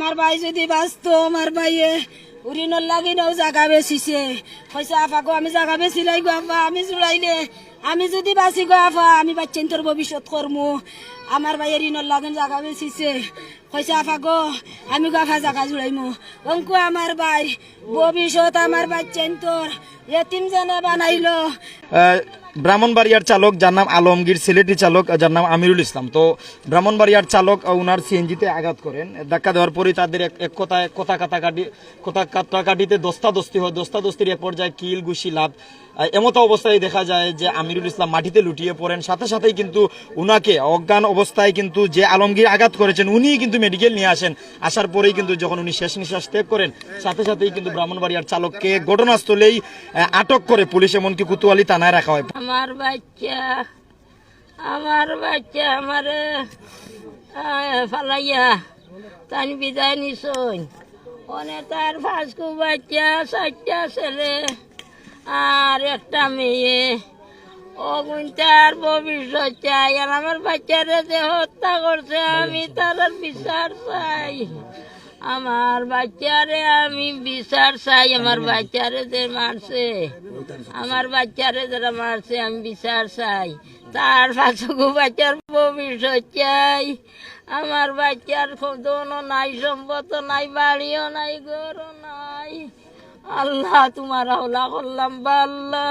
আমার ভাই যদি বাঁচত, আমার ভাইয়ে উড়িনর লাগি নাও জাগা বেচিছে, কইছে আফা গো আমি জাগা বেচিলাই গো আফা, আমি জুড়াইলে আমি যদি বাঁচি গো আফা আমি বাচ্চেন তোর ভবিষ্যৎ করমু। আমার ভাই ঋণর লাগেন জাগা বেচিছে, কইছে আফা গো আমি গো আফা জাগা জুড়াইমু। অঙ্কু আমার ভাই ভবিষ্যৎ আমার বাচ্চেন তোর এতিম জেনে বানাইলো। ব্রাহ্মণবাড়িয়ার চালক যার নাম আলমগীর, সিলেটি চালক যার নাম আমিরুল ইসলাম। তো ব্রাহ্মণবাড়িয়ার চালক ওনার সিএনজিতে আঘাত করেন, ধাক্কা দেওয়ার পরই তাদের এক কথায় কথা কাটাকাটিতে দস্তাদস্তি হয়। দস্তাদস্তির এক পর্যায়ে কিল ঘুষি লাভ, এমতো অবস্থায় দেখা যায় যে আমিরুল ইসলাম মাটিতে লুটিয়ে পড়েন। সাথে সাথেই কিন্তু উনাকে অজ্ঞান অবস্থায় কিন্তু যে আলমগীর আঘাত করেছেন উনিই কিন্তু মেডিকেল নিয়ে আসেন। আসার পরেই কিন্তু যখন উনি শেষ নিঃশ্বাস ত্যাগ করেন সাথে সাথেই কিন্তু ব্রাহ্মণবাড়িয়ার চালককে ঘটনাস্থলেই আটক করে পুলিশ, এমনকি কোতোয়ালি থানায় রাখা হয়। আমার বাচ্চা আমার ফালাইয়া তাই বিদায় নিছই, অনেক তার ফাঁসকু বাচ্চা, 4টা ছেলে আর একটা মেয়ে। তার ভবিষ্যৎ চাই, আর আমার বাচ্চারে যে হত্যা করছে আমি তার বিচার চাই। আমার বাচ্চারে আমি বিচার চাই, আমার বাচ্চারে যে মারছে, আমার বাচ্চারে যারা মারছে আমি বিচার চাই। তার পাঁচগু বাচ্চার ভবিষ্যৎ চাই। আমার বাচ্চার দোনো নাই, সম্পদ নাই, বাড়িও নাই, ঘরও নাই। আল্লাহ তোমার হলা করলাম বাল্লা।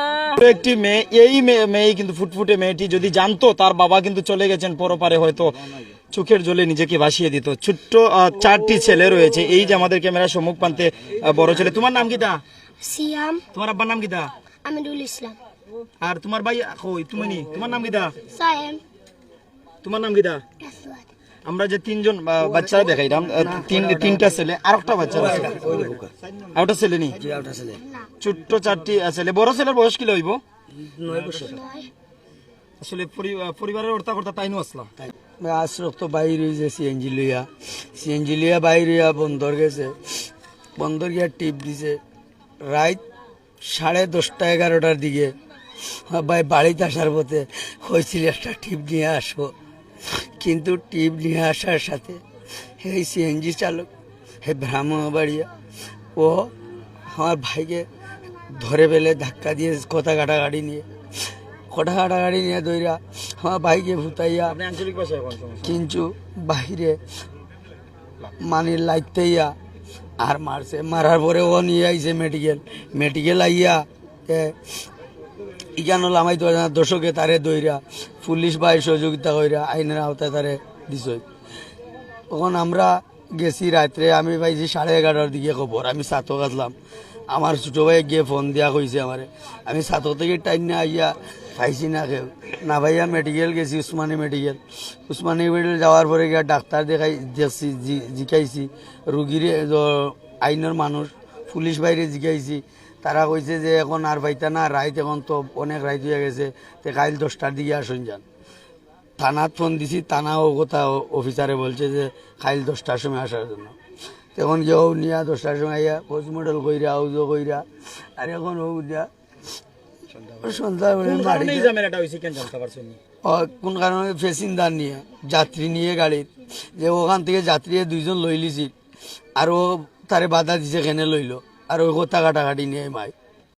একটি মেয়ে, এই মেয়ে কিন্তু ফুটফুটে মেয়েটি যদি জানতো তার বাবা কিন্তু চলে গেছেন পরপারে, হয়তো চোখের জলে নিজেকে ভাসিয়ে দিত। ছোট্ট 4টি ছেলে রয়েছে, এই যে আমাদের ক্যামেরার সম্মুখ প্রান্তে বড় ছেলে। তোমার নাম কি দা? সিয়াম। তোমার আব্বার নাম কি দা? আমিরুল ইসলাম। আর তোমার ভাই কই? তুমি নি, তোমার নাম কি দা? সায়েম। তোমার নাম কি দা? আমরা যে 3জন বাচ্চারা দেখাইলাম, 3টা ছেলে আর একটা বাচ্চা আছে, আর একটা ছেলে নি, ছোট্ট 4টি ছেলে। বড় ছেলের বয়স কি লইব? 9 বছর। আসলে পরিবারের অর্থা করতে তাইনও আসলাম আশ্রক তো বাইর হয়েছে সিএনজি লিয়া বাইর হইয়া বন্দর গেছে, বন্দর গিয়া টিপ দিছে রাত 10:30 11টার দিকে। ভাই বাড়িতে আসার পথে হয়েছিল একটা টিপ নিয়ে আসবো, কিন্তু টিপ নিয়ে আসার সাথে এই সিএনজি চালক হে ব্রাহ্মণবাড়িয়া ও আমার ভাইকে ধরে ফেলে ধাক্কা দিয়ে কথা কাটাকাটি নিয়ে দইরা আমার ভাইকে ভুতাইয়া কিন্তু বাহিরে মানে লাইতেইয়া আর মারছে। মারার পরে ও নিয়ে আইছে মেডিকেল আইয়া ইকানো লামাই তো দর্শকে তারে দইরা পুলিশ বাই সহযোগিতা কইরা আইনের আওতায় তারে দিছ। তখন আমরা গেছি রাত্রে, আমি পাইছি 11:30টার দিকে খবর। আমি ছাতক আসলাম, আমার ছোটো ভাই গিয়ে ফোন দিয়া কইছে আমারে। আমি ছাতক থেকে টাইম না আইয়া খাইছি না কেউ না ভাইয়া মেডিকেল গেছি, উসমানী মেডিকেল যাওয়ার পরে গিয়া ডাক্তার দেখাই দেখছি, জিকাইছি রুগীর আইনের মানুষ পুলিশ বাইরে জিকাইছি। তারা কইছে যে এখন আর পাইতা না, রাইত এখন তো অনেক রাইত হয়ে গেছে, তো কাল 10টার দিকে আসুন যান। থানাত ফোন দিছি, থানাও কথা অফিসারে বলছে যে কাল 10টার সময় আসার জন্য। তখন কেউ নিয়া 10টার সময় আইয়া পোস্টমর্টম কইরা আউজো কইরা, আর এখন ও দিয়া সন্ধ্যা কোন কারণে প্যাসেঞ্জার নিয়ে যাত্রী নিয়ে গাড়ির, যে ওখান থেকে যাত্রী 2জন লই লিছিল, আর ও তারে বাধা দিছে কেনে লইল, আর ওই কথা কাটাকাটি নিয়ে মাই